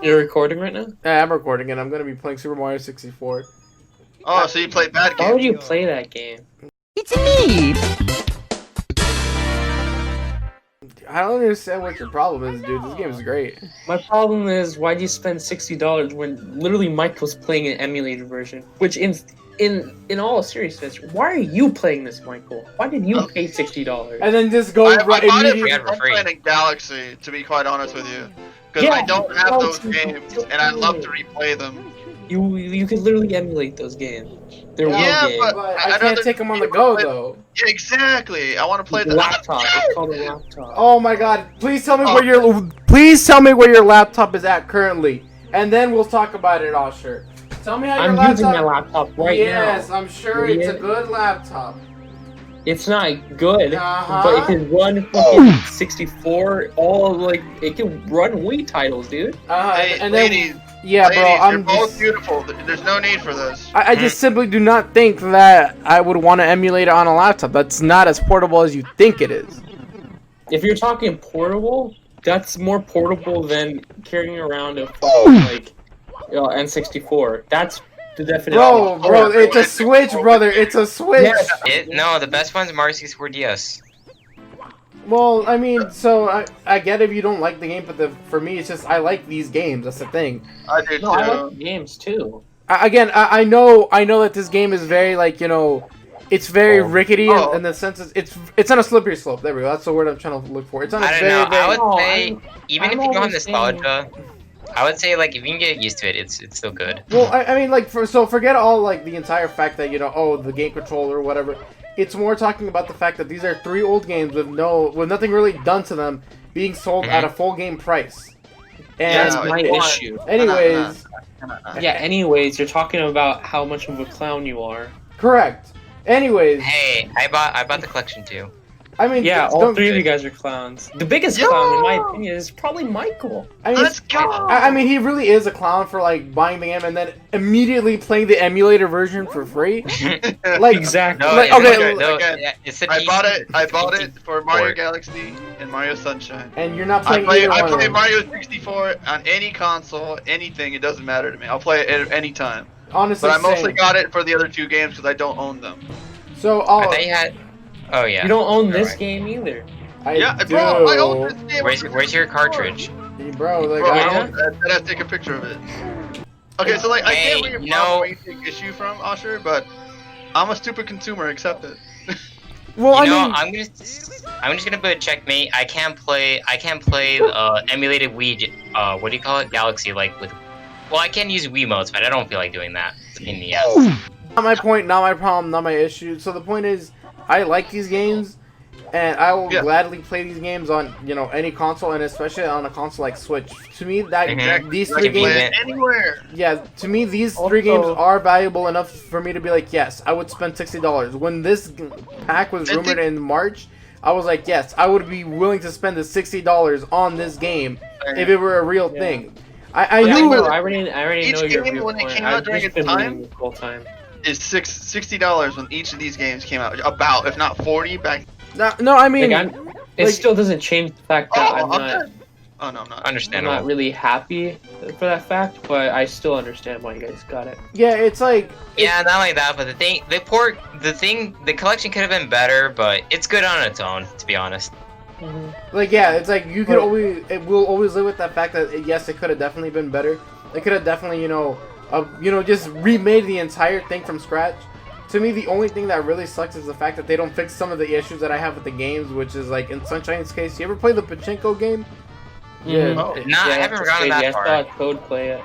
You're recording right now? Yeah, I'm recording, and I'm gonna be playing Super Mario 64. Oh, so you played bad Why would games? you play that game? It's me! I don't understand what your problem is, dude. This game is great. My problem is, why do you spend $60 when literally Mike was playing an emulated version? Which, in all seriousness, why are you playing this, Michael? Why did you pay $60? And then just go I right bought it immediately. for Planet Galaxy, to be quite honest with you. Because I don't have those games, and I'd love to replay them. You could literally emulate those games. They're Yeah, real games. But I'd I can't rather take them on the be go, able to play- though. Yeah, exactly. I want to play the Laptop. It's called a laptop. Oh my god! Please tell me where your laptop is at currently, and then we'll talk about it. All sure. Tell me how your I'm laptop. using my laptop right now. Yes, I'm sure it's a good laptop. It's not good, Uh-huh. but it can run fucking 64. It can run Wii titles, dude. Hey, And then ladies, yeah, bro. you're I'm both just. beautiful. There's no need for this. I just simply do not think that I would want to emulate it on a laptop. That's not as portable as you think it is. If you're talking portable, that's more portable than carrying around a fucking, N64. That's the definition. Bro, it's a Switch, brother. It's a Switch. Yes. No, the best one's Mario 64 DS. Well, I mean, so I get if you don't like the game, but for me, it's just I like these games. That's the thing. I do too. No, I like games too. I know that this game is very it's very rickety in the sense it's on a slippery slope. There we go. That's the word I'm trying to look for. It's on a I don't very, know. very. I would No, say, even I'm if you don't have always saying- nostalgia, I would say, like, if you can get used to it, it's still good. Well, I mean, forget all the entire fact that the game controller or whatever. It's more talking about the fact that these are 3 old games with nothing really done to them, being sold at a full game price. And That's my issue. anyways, Yeah, anyways, you're talking about how much of a clown you are. correct. Anyways, Hey, I bought the collection too. I mean, Yeah, all don't- 3 of you guys are clowns. The biggest Yo! clown, in my opinion, is probably Michael. I mean, Let's go. I mean, he really is a clown for buying the game and then immediately playing the emulator version for free. Like Exactly. No, Like, it's, okay, no, okay. yeah, it's a I PC. bought it for Mario port. Galaxy and Mario Sunshine. and you're not I playing play either one of them. Mario 64 on any console, anything. It doesn't matter to me. I'll play it at any time. Honestly, But I mostly same. got it for the other 2 games because I don't own them. So I I'll. thought you had. Oh yeah. You don't own this Alright. game either. Yeah, do. bro, I own this game. Where's your cartridge? Bro, Bro, I I don't. have to take a picture of it. Okay, so I Hey, can't really where you take issue from, Usher, but I'm a stupid consumer. Accept it. Well, You I know, mean, I'm just gonna put a checkmate. I can't play emulated Wii. What do you call it? Galaxy with. Well, I can use Wiimotes, but I don't feel like doing that. It's a pain in the ass. not my point, not my problem, not my issue. So the point is, I like these games, and I will gladly play these games on any console, and especially on a console like Switch. To me, these I 3 can play games. it anywhere. Yeah, to me, these 3 Also- games are valuable enough for me to be like, yes, I would spend $60. When this pack was rumored in March, I was like, yes, I would be willing to spend the $60 on this game if it were a real thing. I Yeah, knew. I already Each know your game, when it viewpoint. came out I've during just its been time- reading the whole time. Is $60 when each of these games came out. About, if not 40 back. No, I mean, It like- still doesn't change the fact that I'm dead. Oh no, I'm not. not Understandable. really happy for that fact, but I still understand why you guys got it. yeah, it's like. Yeah, not like that, but the collection could have been better, but it's good on its own, to be honest. Like, yeah, it's like you could Right. it will always live with that fact that yes, it could have definitely been better. It could have definitely, just remade the entire thing from scratch. To me, the only thing that really sucks is the fact that they don't fix some of the issues that I have with the games, which is like in Sunshine's case. You ever play the Pachinko game? Yeah. Oh. Nah, I haven't it's gotten crazy. that I far. saw Code play it.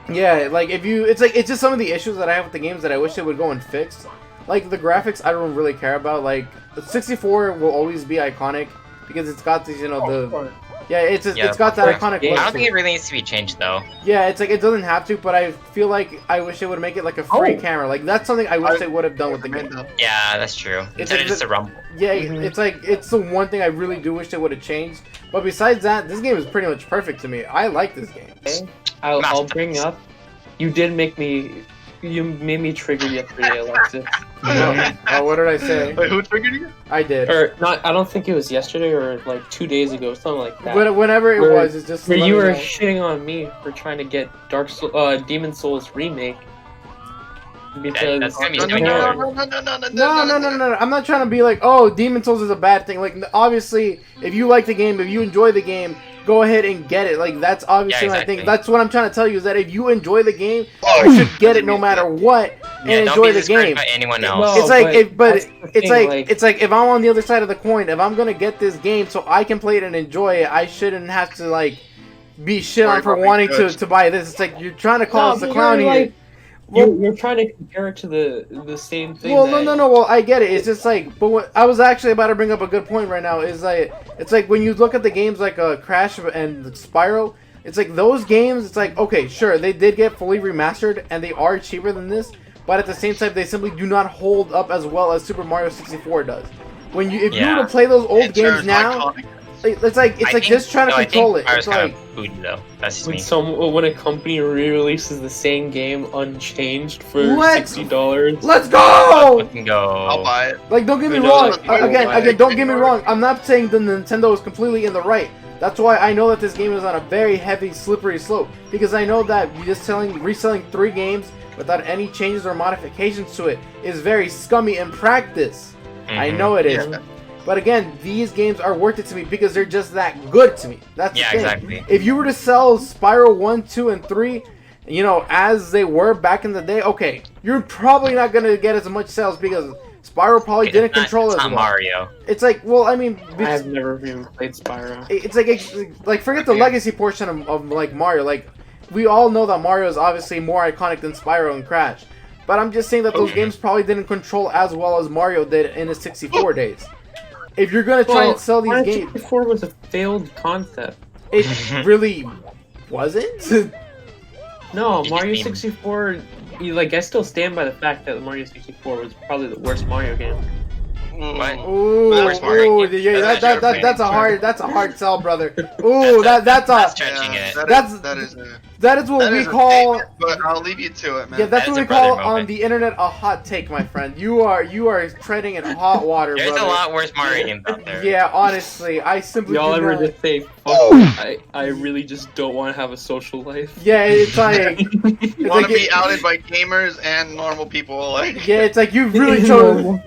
Yeah, like it's just some of the issues that I have with the games that I wish they would go and fix. Like the graphics, I don't really care about. Like 64 will always be iconic because it's got these, it's got that iconic Yeah. look. I don't to think it. it really needs to be changed though. Yeah, it's like it doesn't have to, but I feel like I wish they would make it like a free camera. Like that's something I wish they would have done with the game. Yeah, that's true. Instead of just a rumble. Yeah, it's the one thing I really do wish they would have changed. But besides that, this game is pretty much perfect to me. I like this game. Okay. I'll bring up. You made me trigger yesterday, Alexis. Oh, what did I say? Wait, who triggered you? I did. Or not? I don't think it was yesterday or like 2 days ago, something like that. Whenever it was, it's just where let you me were know. shitting on me for trying to get Demon Souls remake. Because That's gonna be No, so No. I'm not trying to be like, oh, Demon Souls is a bad thing. Like, obviously, if you like the game, if you enjoy the game, go ahead and get it. Like, that's obviously my thing. That's what I'm trying to tell you, is that if you enjoy the game, you should get it no matter what and enjoy the game. By anyone else. Well, It's like, that's the thing, it's like if I'm on the other side of the coin, if I'm gonna get this game so I can play it and enjoy it, I shouldn't have to like be shit on for wanting to buy this. It's like you're trying to call us the clown here. Like, you're trying to compare it to the same thing. Well, no. Well, I get it. It's just like, but what I was actually about to bring up a good point right now is like, it's like when you look at the games like Crash and Spyro, it's like those games. It's like, okay, sure, they did get fully remastered and they are cheaper than this, but at the same time, they simply do not hold up as well as Super Mario 64 does. When you, if you were to play those old games now. It's like just trying to control it. It's like booty though. That's just when a company re-releases the same game unchanged for $60. Let's go! Fucking go. I'll buy it. Like, don't get me Who wrong. knows? Again, don't get me wrong. I'm not saying that Nintendo is completely in the right. That's why I know that this game is on a very heavy, slippery slope. Because I know that reselling 3 games without any changes or modifications to it is very scummy in practice. I know it is. Yeah. But again, these games are worth it to me because they're just that good to me. That's the thing. Exactly. If you were to sell Spyro 1, 2, and 3, you know, as they were back in the day, okay, you're probably not going to get as much sales because Spyro probably didn't control as well. It's not Mario. It's like, well, I mean... I've never even played Spyro. It's like forget the legacy portion of like, Mario. Like, we all know that Mario is obviously more iconic than Spyro and Crash. But I'm just saying that those games probably didn't control as well as Mario did in his 64 days. If you're gonna try and sell these games, Mario 64 was a failed concept. It really wasn't. No, Mario 64. I still stand by the fact that Mario 64 was probably the worst Mario game. What? Ooh, yeah, that's a hard sell, brother. Ooh, that's stretching it. that is what we call. But I'll leave you to it, man. Yeah, that's what we call on the internet a hot take, my friend. You are treading in hot water, There's brother. a lot worse Mario games out there. Yeah, honestly, I simply Y'all do ever not... just say, fuck, I really just don't want to have a social life? Yeah, it's like... You want to be outed by gamers and normal people, like... Yeah, it's like you've really chosen...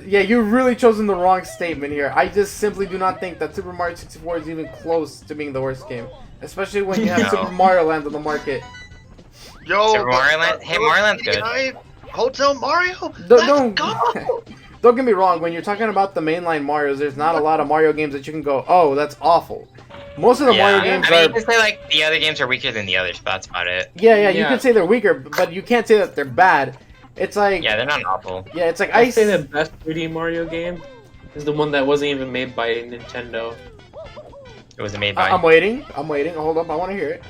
Yeah, you've really chosen the wrong statement here. I just simply do not think that Super Mario 64 is even close to being the worst game. Especially when you have Super Mario Land on the market. Yo, Super Mario Land? Hey, Mario Land's good. Hotel Mario? Don't get me wrong, when you're talking about the mainline Marios, there's not a lot of Mario games that you can go, oh, that's awful. Most of the Mario games I mean, are... you can say, like, the other games are weaker than the others, but that's about it. Yeah, you can say they're weaker, but you can't say that they're bad. It's like... Yeah, they're not awful. Yeah, it's like... I'd say the best 3D Mario game is the one that wasn't even made by Nintendo. It wasn't made by... I'm waiting. Hold up, I want to hear it.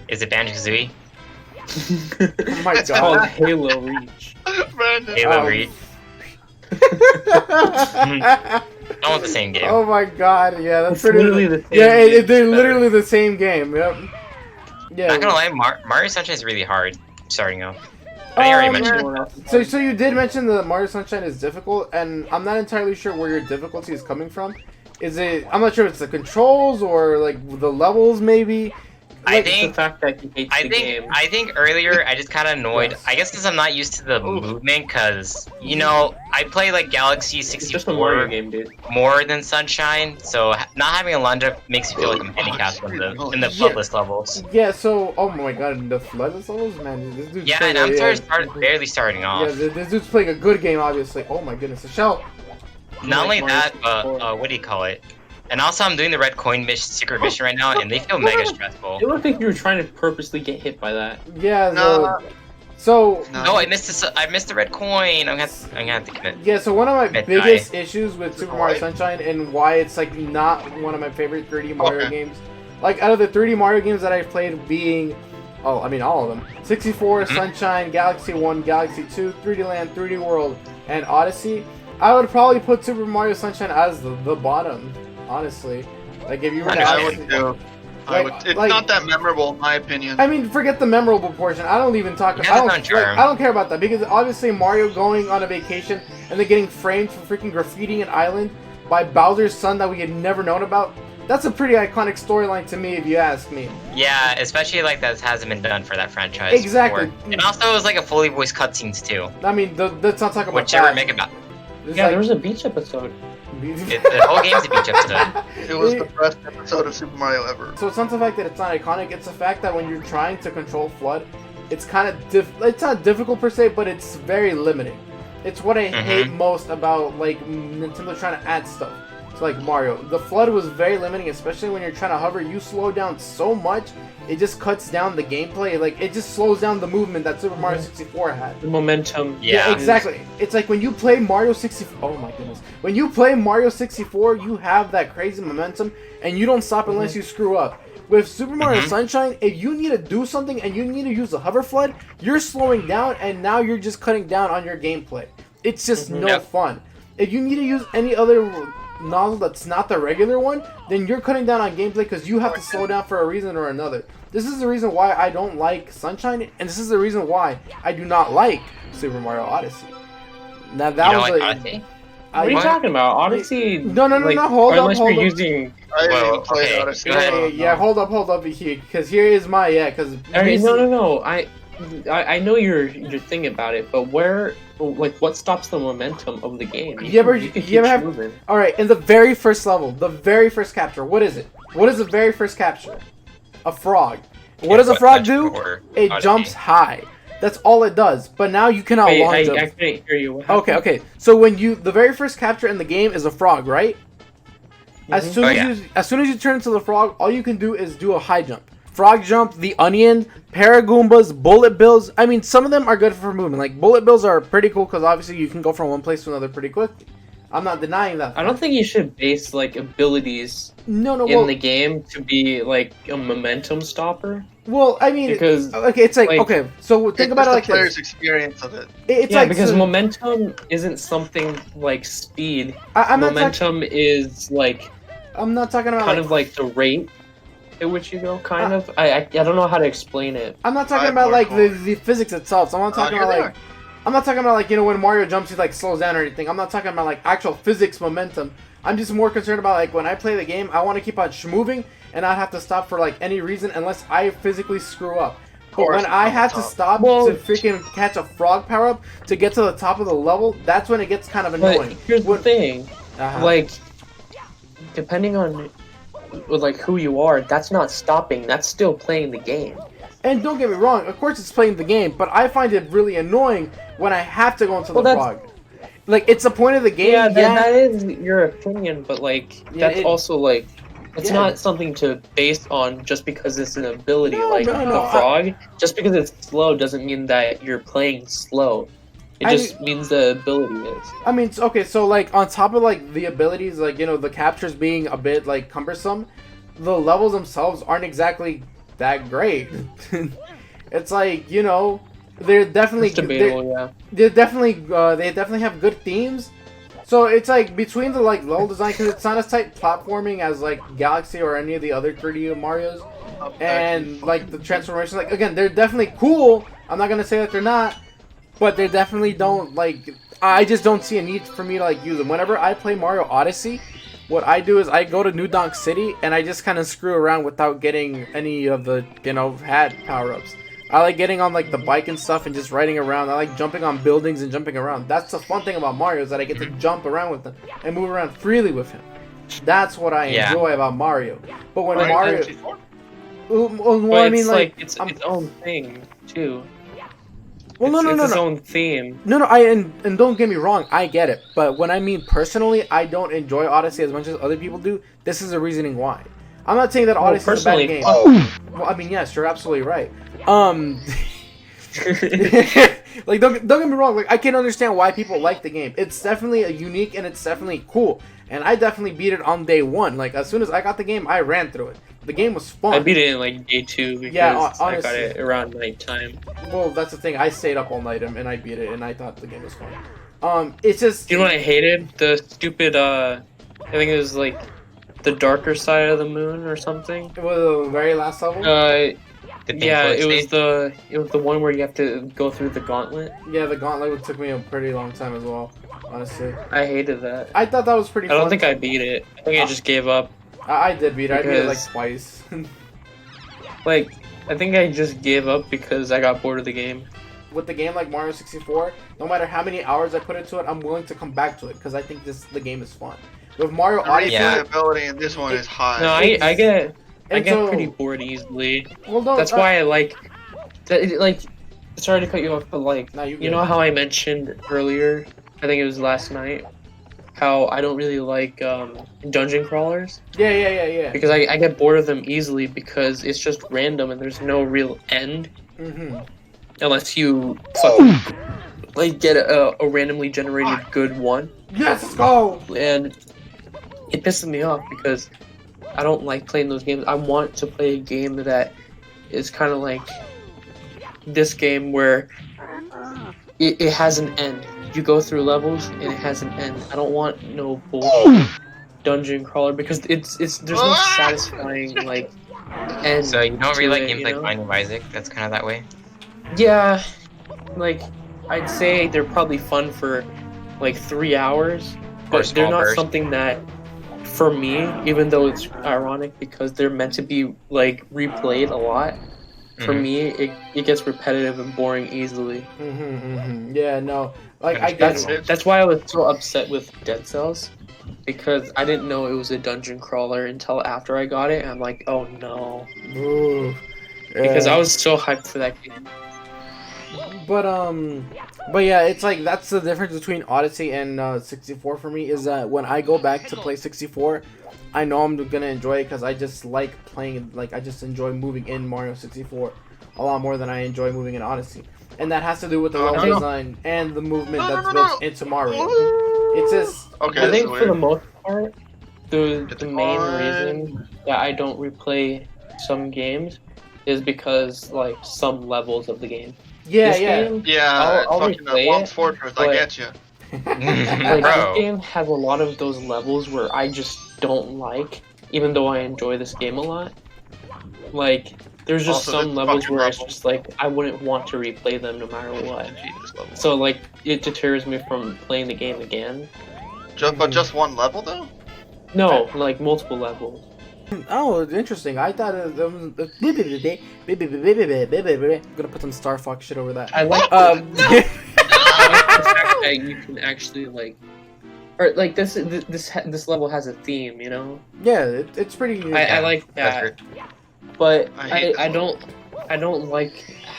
Is it Banjo-Kazooie? Oh my It's god. called Halo Reach. Brandon. Halo Reach? I want the same game. Oh my god, yeah, that's It's pretty... literally the same Yeah, game, they're but literally the same game, yep. Yeah. Not gonna lie, Mario Sunshine is really hard starting off. I already mentioned it. So you did mention that Mario Sunshine is difficult, and I'm not entirely sure where your difficulty is coming from. Is it... I'm not sure if it's the controls or, like, the levels, maybe? I Like, think... the fact that he hates the game. I think earlier I just kind of annoyed. Yes. I guess because I'm not used to the movement, because you know I play like Galaxy It's just a Mario 64 game, dude. more than Sunshine, so not having a Lunda makes me feel like I'm handicapped in the bloodless levels. Yeah, so... Oh my god, the Floodless levels? Man, this dude's Yeah, playing and I'm barely starting off. Yeah, this dude's playing a good game, obviously. Oh my goodness, Shell. Not only Mario that, 64. what do you call it? And also, I'm doing the red coin secret mission right now, and they feel mega stressful. It looked like you were trying to purposely get hit by that. Yeah, No. so... No, I missed the red coin. I'm gonna have to commit. Yeah, so one of my Mid-die. biggest issues with Super Mario Sunshine and why it's like not one of my favorite 3D Mario games, like out of the 3D Mario games that I've played being, all of them, 64, Sunshine, Galaxy 1, Galaxy 2, 3D Land, 3D World, and Odyssey, I would probably put Super Mario Sunshine as the bottom, honestly. Like if you were to I ask, would too. It's not that memorable in my opinion. I mean, forget the memorable portion. I don't even talk. I don't care about that because obviously Mario going on a vacation and then getting framed for freaking graffitiing an island by Bowser's son that we had never known about. That's a pretty iconic storyline to me, if you ask me. Yeah, especially like that hasn't been done for that franchise. Exactly. Before. And also, it was like a fully voiced cutscenes too. I mean, let's not talk about whichever that. make about. Yeah, there was a beach episode. The whole game's a beach episode. It was the best episode of Super Mario ever. So it's not the fact that it's not iconic, it's the fact that when you're trying to control FLUDD, it's kind of it's not difficult per se, but it's very limiting. It's what I hate most about like Nintendo trying to add stuff. So like Mario, the FLUDD was very limiting, especially when you're trying to hover. You slow down so much, it just cuts down the gameplay. Like it just slows down the movement that Super Mario 64 had. The momentum. Yeah, exactly. It's like when you play Mario 64. Oh my goodness. When you play Mario 64, you have that crazy momentum, and you don't stop unless you screw up. With Super Mario Sunshine, if you need to do something and you need to use the hover FLUDD, you're slowing down, and now you're just cutting down on your gameplay. It's just no fun. If you need to use any other nozzle that's not the regular one, then you're cutting down on gameplay because you have to slow down for a reason or another. This is the reason why I don't like Sunshine, and this is the reason why I do not like Super Mario Odyssey. Now that was like Odyssey? What are you talking about? Odyssey? No, hold up. Using... Odyssey. Yeah, hold up here, because here is my No. I know you're thinking about it, but what stops the momentum of the game? You ever have? All right, in the very first level, the very first capture, what is it? What is the very first capture? A frog. What does a frog do? It jumps high. That's all it does. But now you cannot long jump. I can't hear you. Okay. So when the very first capture in the game is a frog, right? As soon as you turn into the frog, all you can do is do a high jump. Frog jump, the onion, Paragoombas, bullet bills. I mean, some of them are good for movement. Like bullet bills are pretty cool because obviously you can go from one place to another pretty quickly. I'm not denying that. I don't think you should base like abilities in the game to be like a momentum stopper. Well, I mean, because it's like okay. So think about it like the player's experience of it. It's like because momentum isn't something like speed. Momentum is like I'm not talking about kind of like the rate at which you go, kind of. I don't know how to explain it. I'm not talking about like the physics itself. So I'm not talking about like I'm not talking about like when Mario jumps he like slows down or anything. I'm not talking about like actual physics momentum. I'm just more concerned about like when I play the game, I want to keep on moving and not have to stop for like any reason unless I physically screw up. But when I have to stop to freaking catch a frog power up to get to the top of the level, that's when it gets kind of annoying. But here's the thing, like depending on like who you are, that's not stopping. That's still playing the game. And don't get me wrong, of course it's playing the game, but I find it really annoying when I have to go into the frog. Like it's the point of the game. Yeah, that is your opinion, but like that's also like it's not something to base on just because it's an ability. The frog, just because it's slow doesn't mean that you're playing slow. It just means the ability is. I mean, okay, so like on top of like the abilities, like the captures being a bit like cumbersome, the levels themselves aren't exactly that great. It's like they're definitely they definitely have good themes. So it's like between the like level design, because it's not as tight platforming as like Galaxy or any of the other 3D Marios, and like the transformations. Like again, they're definitely cool. I'm not gonna say that they're not, but they definitely don't like. I just don't see a need for me to like use them. Whenever I play Mario Odyssey, what I do is I go to New Donk City and I just kind of screw around without getting any of the hat power-ups. I like getting on like the bike and stuff and just riding around. I like jumping on buildings and jumping around. That's the fun thing about Mario, is that I get to jump around with him and move around freely with him. That's what I enjoy about Mario. But when Mario, I mean like it's its own thing too. Well, it's its own theme. No, and don't get me wrong, I get it. But when I mean personally, I don't enjoy Odyssey as much as other people do. This is the reasoning why. I'm not saying that Odyssey is a bad game. Well, I mean, yes, you're absolutely right. Like don't get me wrong, like I can understand why people like the game. It's definitely unique and it's definitely cool. And I definitely beat it on day one. Like as soon as I got the game, I ran through it. The game was fun. I beat it in like day 2 because I got it around nighttime. Well, that's the thing. I stayed up all night and I beat it, and I thought the game was fun. It's just. You know what I hated? The stupid. I think it was like the darker side of the moon or something. It was the very last level. The Yeah, pink it was stage? the one where you have to go through the gauntlet. Yeah, the gauntlet took me a pretty long time as well. Honestly, I hated that. I thought that was pretty. I don't fun. think I beat it. I think I just gave up. I did beat it. I beat it like Because- twice. Like, I think I just gave up because I got bored of the game. With the game like Mario 64, no matter how many hours I put into it, I'm willing to come back to it because I think the game is fun. With Mario The Odyssey, replayability in this one is high. No, I get and get so- pretty bored easily. well, no, That's why I like that. Like, sorry to cut you off, but like, No, you you know how I mentioned earlier? I think it was last night. How I don't really like dungeon crawlers Yeah. because I get bored of them easily because it's just random and there's no real end Mm-hmm. unless you fucking, like get a randomly generated good one. Yes, let's go. And it pisses me off because I don't like playing those games. I want to play a game that is kind of like this game where it has an end. You go through levels and it has an end. I don't want no bullshit dungeon crawler because there's no satisfying like end. So you don't to really like it, games you like know? Binding of Isaac? That's kind of that way? Yeah, like I'd say they're probably fun for like 3 hours, Or but they're small not bursts. something that for me, even though it's ironic because they're meant to be like replayed a lot. For Mhm. me, it gets repetitive and boring easily. Yeah, no, like I get it. That's why I was so upset with Dead Cells, because I didn't know it was a dungeon crawler until after I got it, and I'm like, oh no, Ooh. because Yeah. I was so hyped for that game. But yeah, it's like that's the difference between Odyssey and 64 for me is that when I go back to play 64, I know I'm gonna enjoy it because I just like playing. Like I just enjoy moving in Mario 64 a lot more than I enjoy moving in Odyssey, and that has to do with the level design and the movement that's built into Mario. It's just Okay, I this think is for the weird. most part, the It's main fine. reason that I don't replay some games is because like some levels of the game. yeah, This yeah. game, Yeah, I'll fucking replay Wong's it, Fortress, I but- get you. like, Bro. this game has a lot of those levels where I just don't like, even though I enjoy this game a lot. Like, there's just Also, some this levels fucking where it's level. just like I wouldn't want to replay them no matter what. Jesus level. So like, it deters me from playing the game again. But just one level though? No, like multiple levels. Oh, interesting. I thought it was. I'm gonna put some Star Fox shit over that. I like Um, I like the fact that you can actually like, or like this level has a theme, you know. yeah, it's pretty. I like That's that, but I hate I this don't like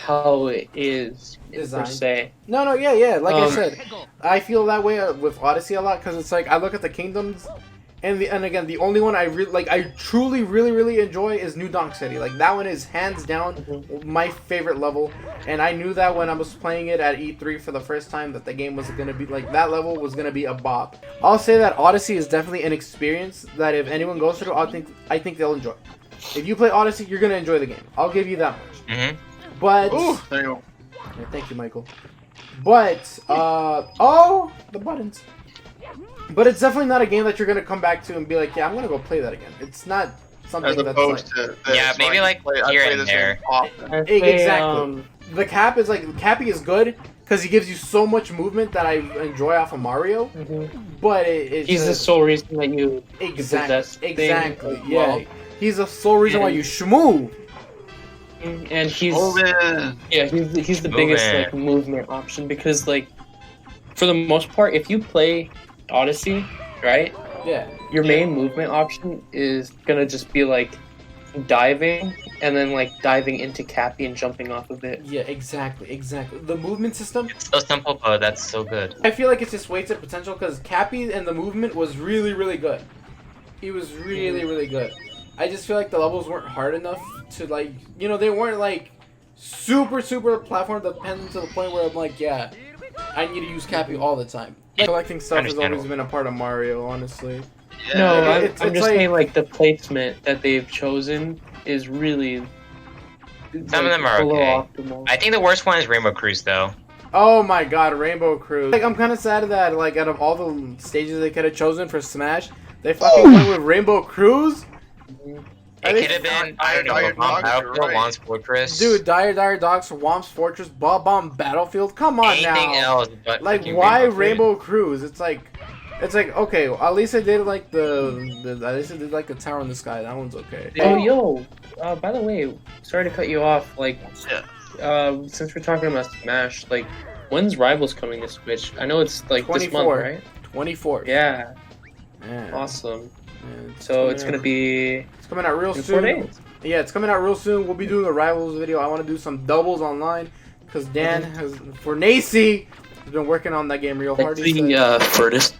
how it is per Designed. se. No, yeah. Like I Um, said, I feel that way with Odyssey a lot because it's like I look at the kingdoms, and again the only one I truly really enjoy is New Donk City. Like that one is hands down my favorite level, and I knew that when I was playing it at E3 for the first time that the game was gonna be like that level was gonna be a bop. I'll say that Odyssey is definitely an experience that if anyone goes through, I think they'll enjoy. If you play Odyssey, you're gonna enjoy the game. I'll give you that much. Mhm. But Ooh, there you go. yeah, thank you, Michael. But oh, the buttons. But it's definitely not a game that you're gonna come back to and be like, yeah, I'm gonna go play that again. It's not something As that's opposed like to this, Yeah, so maybe I like play, I here play and this there. game often. I say, Exactly. The cap is like Cappy is good because he gives you so much movement that I enjoy off of Mario. Mhm. But it's He's the just- sole reason that you possess exactly things as yeah. well. He's the sole reason why you shmoo. And he's Moving. yeah, he's the Movement. biggest like movement option because like for the most part, if you play Odyssey, right, Yeah. your main movement option is gonna just be like diving and then like diving into Cappy and jumping off of it. Yeah, exactly. The movement system. It's so simple, but that's so good. I feel like it's just wasted potential because Cappy and the movement was really good. He was really good. I just feel like the levels weren't hard enough to like, you know, they weren't like super platform dependent to the point where I'm like, yeah, I need to use Cappy all the time. Collecting stuff has always Understandable. been a part of Mario, honestly. Yeah. No, it's I'm just like- saying like the placement that they've chosen is really Some of them are below okay. optimal. I think the worst one is Rainbow Cruise, though. Oh my god, Rainbow Cruise. Like, I'm kind of sad that, like, out of all the stages they could have chosen for Smash, They fucking went with Rainbow Cruise. It could have been, I don't know, Battlefield, Wants Fortress. Dude, Dire Dog, Swamp's Fortress, Bob Bomb Battlefield. Come on now. Anything else but like, why Rainbow Cruise? It's like, okay. At least I did like at least I did like the Tower in the Sky. That one's okay. Oh, yo. By the way, sorry to cut you off. Like, since we're talking about Smash, like, when's Rivals coming to Switch? I know it's like this month, right? 24th. Yeah. Man. Awesome. Man, So it's gonna be. It's coming out real in soon. 4 days. Yeah, it's coming out real soon. We'll be doing a Rivals video. I want to do some doubles online because Dan has, for Nacy, has been working on that game real hard. Let's see, Furtis.